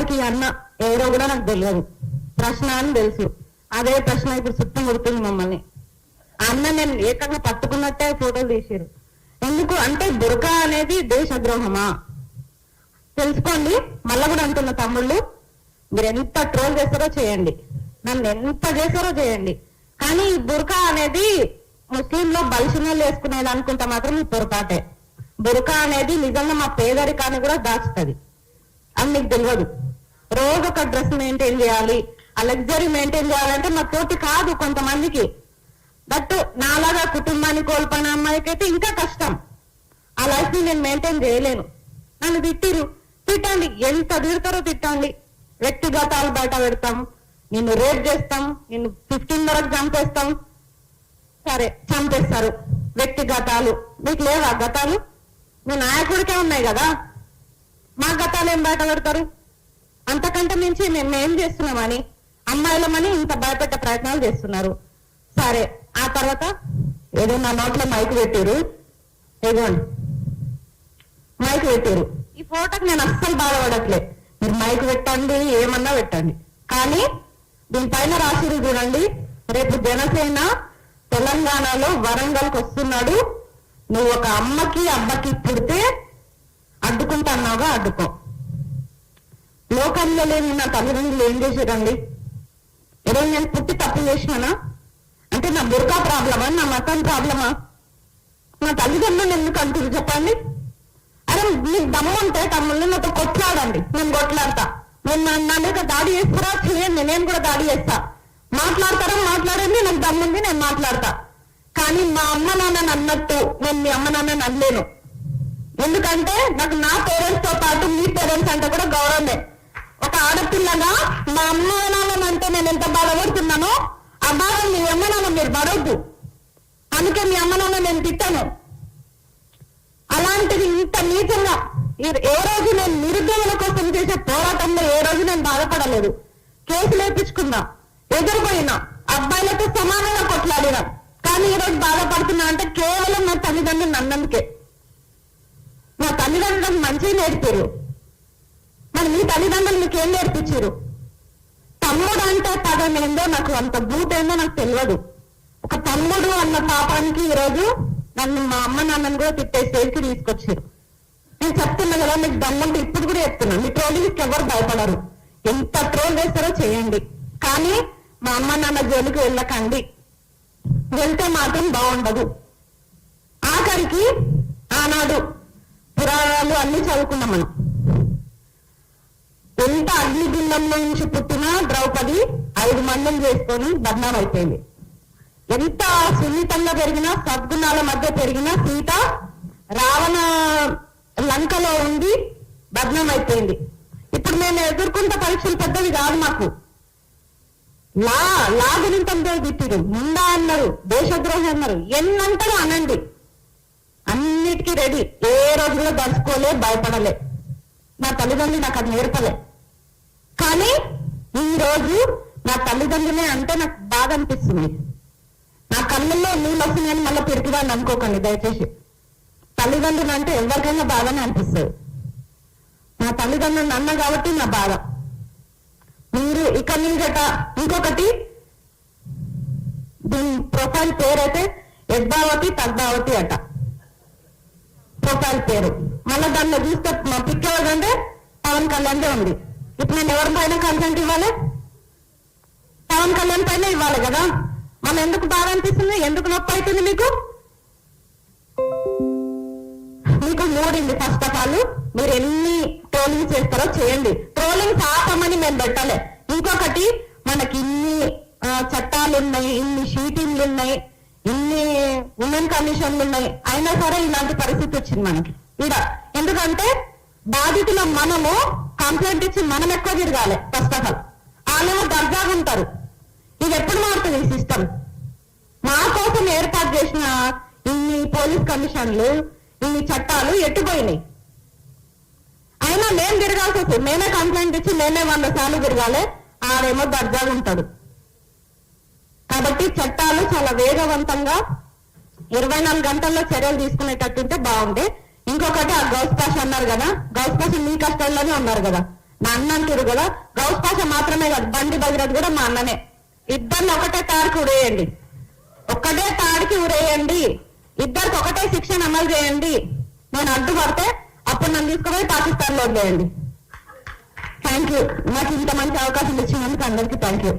ఆఖరికి అన్న ఎవరో కూడా నాకు తెలియదు, ప్రశ్న అని తెలుసు. అదే ప్రశ్న ఇప్పుడు చుట్టూ కొడుతుంది మమ్మల్ని. అన్న నేను ఏకంగా పట్టుకున్నట్టే ఫోటోలు తీసారు. ఎందుకు అంటే బురకా అనేది దేశద్రోహమా తెలుసుకోండి. మళ్ళా కూడా అంటున్న తమ్ముళ్ళు, మీరు ఎంత ట్రోల్ చేస్తారో చేయండి, నన్ను ఎంత చేస్తారో చేయండి, కానీ ఈ బురకా అనేది ముస్లింలో బలిసినోళ్ళు వేసుకునేది అనుకుంటా మాత్రం ఈ పొరపాటే. బురకా అనేది నిజంగా మా పేదరికాన్ని కూడా దాచుతుంది, అని మీకు తెలియదు. రోజు ఒక డ్రెస్ మెయింటైన్ చేయాలి, ఆ లగ్జరీ మెయింటైన్ చేయాలంటే మా తోటి కాదు కొంతమందికి. బట్ నాలాగా కుటుంబాన్ని కోల్పోయిన అమ్మాయికి అయితే ఇంకా కష్టం. ఆ లైఫ్ ని నేను మెయింటైన్ చేయలేను. నన్ను తిట్టండి, ఎంత తిడతారో తిట్టండి. వ్యక్తిగతాలు బయట పెడతాం, నిన్ను రేప్ చేస్తాం, నిన్ను 15 వరకు చంపేస్తాం. సరే చంపేస్తారు, వ్యక్తిగతాలు. మీకు లేవా గతాలు? మీ నాయకుడికే ఉన్నాయి కదా, మా గతాలు ఏం బయట పెడతారు? అంతకంటే మించి మేము ఏం చేస్తున్నామని అమ్మాయిలమని ఇంత భయపెట్టే ప్రయత్నాలు చేస్తున్నారు. సరే ఆ తర్వాత ఏదో నా నోట్లో మైక్ పెట్టారు, ఇదిగోండి మైక్ పెట్టారు. ఈ ఫోటోకి నేను అస్సలు బాధపడట్లే, మీరు మైక్ పెట్టండి, ఏమన్నా పెట్టండి, కానీ దీనిపైన రాసిరు చూడండి, రేపు జనసేన తెలంగాణలో వరంగల్కి వస్తున్నాడు, నువ్వు ఒక అమ్మకి అబ్బకి పుడితే అడ్డుకుంటున్నావుగా అడ్డుకో. లోకంలో లేని నా తల్లిదండ్రులు ఏం చేశారండి? ఈరోజు నేను పుట్టి తప్పు చేసినానా? అంటే నా బుర్కా ప్రాబ్లమా, నా మతం ప్రాబ్లమా? నా తల్లిదండ్రులు ఎందుకు అంటారు చెప్పండి? అరే మీకు దమ్ము ఉంటే తమ్ముళ్ళు నాతో కొట్లాడండి, నేను కొట్లాడతా. నేను నా మీద దాడి చేస్తారా చేయండి, నేను కూడా దాడి చేస్తా. మాట్లాడతారా మాట్లాడండి, నాకు దమ్ముంది, నేను మాట్లాడతా. కానీ మా అమ్మ నాన్నని అన్నట్టు నేను మీ అమ్మ నాన్నని అనలేను. ఎందుకంటే నాకు నా పేరెంట్స్ తో పాటు మీ పేరెంట్స్ అంటే కూడా గౌరవమే. ఒక ఆడపిల్లగా మా అమ్మ నాన్నని అంటే నేను ఎంత బాధపడుతున్నానో ఆ బాధ మీ అమ్మ నాన్న మీరు పడవద్దు. అందుకే మీ అమ్మ నాన్న నేను తిట్టాను. అలాంటిది ఇంత నీచంగా ఏ రోజు నేను నిరుద్యోగుల కోసం చేసే పోరాటంలో ఏ రోజు నేను బాధపడలేదు. కేసులు వేయించుకున్నా, ఎదురుపోయినా, అబ్బాయిలతో సమానంగా కొట్లాడినా. కానీ ఈ రోజు బాధపడుతున్నా అంటే కేవలం నా తల్లిదండ్రులు నన్నందుకే. నా తల్లిదండ్రులకు మంచిగా నేర్పారు, మరి మీ తల్లిదండ్రులు మీకు ఏం నేర్పించారు? తమ్ముడు అంటే పదం ఏందో నాకు అంత బూట్ ఏందో నాకు తెలియదు. ఒక తమ్ముడు అన్న పాపానికి ఈరోజు నన్ను మా అమ్మ నాన్నని కూడా తిట్టే స్టేజ్కి తీసుకొచ్చారు. నేను చెప్తున్నా కదా, మీకు దమ్ముంటే ఇప్పుడు కూడా చెప్తున్నా, మీ ట్రోలింగ్కి ఎవరు భయపడరు. ఎంత ట్రోల్ చేస్తారో చేయండి, కానీ మా అమ్మ నాన్న జోలికి వెళ్ళకండి. వెళ్తే మాత్రం బాగుండదు. ఆఖరికి ఆనాడు పురాణాలు అన్ని చదువుకున్నాం మనం. ఎంత అగ్నిగుండంలో నుంచి పుట్టిన ద్రౌపది 5 మందిని చేసుకొని బద్నాం అయిపోయింది. ఎంత సున్నితంగా పెరిగినా, సద్గుణాల మధ్య పెరిగిన సీత రావణ లంకలో ఉండి బద్నాం అయిపోయింది. ఇప్పుడు మేము ఎదుర్కొంట పరీక్షలు పెద్దవి కాదు మాకు. లా గురింతంతో తిట్టిరు, ముందా అన్నారు, దేశద్రోహి అన్నారు, ఎన్నంటారో అనండి, అన్నిటికీ రెడీ. ఏ రోజులో దర్చుకోలే, భయపడలే. నా తల్లిదండ్రులు నాకు అది నేర్పలే. కానీ ఈ రోజు నా తల్లిదండ్రులే అంటే నాకు బాధ అనిపిస్తుంది. నా కళ్ళల్లో నీళ్ళు వస్తున్నాయని మళ్ళీ పెరుగుదాన్ని అనుకోకండి దయచేసి. తల్లిదండ్రులు అంటే ఎవరికైనా బాధనే అనిపిస్తుంది. నా తల్లిదండ్రులు అన్న కాబట్టి నా బాధ. మీరు ఇక్కడ నుంచట ఇంకొకటి, దీని ప్రొఫైల్ పేరైతే యద్భావతి తద్భావతి అట ప్రొఫైల్ పేరు. మళ్ళీ దానిలో చూస్తే మా పిక్ ఎవరంటే పవన్ కళ్యాణ్ ఉంది. ఇప్పుడు నేను ఎవరి పైన కంటెంట్ ఇవ్వాలి? పవన్ కళ్యాణ్ పైన ఇవ్వాలి కదా. మళ్ళీ ఎందుకు బాధ అనిపిస్తుంది? ఎందుకు నొప్పి అవుతుంది మీకు? మీకు మూడింది. ఫస్ట్ ఆఫ్ ఆల్ మీరు ఎన్ని ట్రోలింగ్ చేస్తారో చేయండి. ట్రోలింగ్ ఆపమని మేము పెట్టాలి. ఇంకొకటి, మనకి ఇన్ని చట్టాలు ఉన్నాయి, ఇన్ని షీటింగ్లు ఉన్నాయి, ఇన్ని ఉమెన్ కమిషన్లు ఉన్నాయి, అయినా సరే ఇలాంటి పరిస్థితి వచ్చింది మనకి ఇక్కడ. ఎందుకంటే బాధితుల మనము కంప్లైంట్ ఇచ్చి మనం ఎక్కువ తిరగాలి. ఫస్ట్ ఆఫ్ ఆల్ వాళ్ళేమో దర్జాగా ఉంటారు. ఇది ఎప్పుడు మారుతుంది ఈ సిస్టమ్? మా కోసం ఏర్పాటు చేసిన ఇన్ని పోలీస్ కమిషన్లు, ఇన్ని చట్టాలు ఎట్టుపోయినాయి. అయినా మేము తిరగాల్సి వస్తుంది. మేమే కంప్లైంట్ ఇచ్చి మేమే 100 సార్లు తిరగాలి. ఆడేమో దర్జాగా ఉంటాడు. కాబట్టి చట్టాలు చాలా వేగవంతంగా 24 గంటల్లో చర్యలు తీసుకునేటట్టుంటే బాగుండే. ఇంకొకటి, ఆ గౌస్ పాష అన్నారు కదా, గౌస్ పాష మీ కష్టాల్లోనే ఉన్నారు కదా. మా అన్న అంటారు కదా, గౌస్ పాష మాత్రమే కాదు, బండి భగీరథ్ కూడా మా అన్ననే. ఇద్దరిని ఒకటే తాడికి ఉరేయండి, ఒక్కటే తాడికి ఉరేయండి, ఇద్దరికి ఒకటే శిక్షణ అమలు చేయండి. నేను అడ్డుపడితే అప్పుడు నన్ను తీసుకుపోయి పాకిస్తాన్ లో వదిలేయండి. Thank you. నాకు ఇంత మంచి అవకాశం ఇచ్చినందుకు అందరికీ థ్యాంక్ యూ.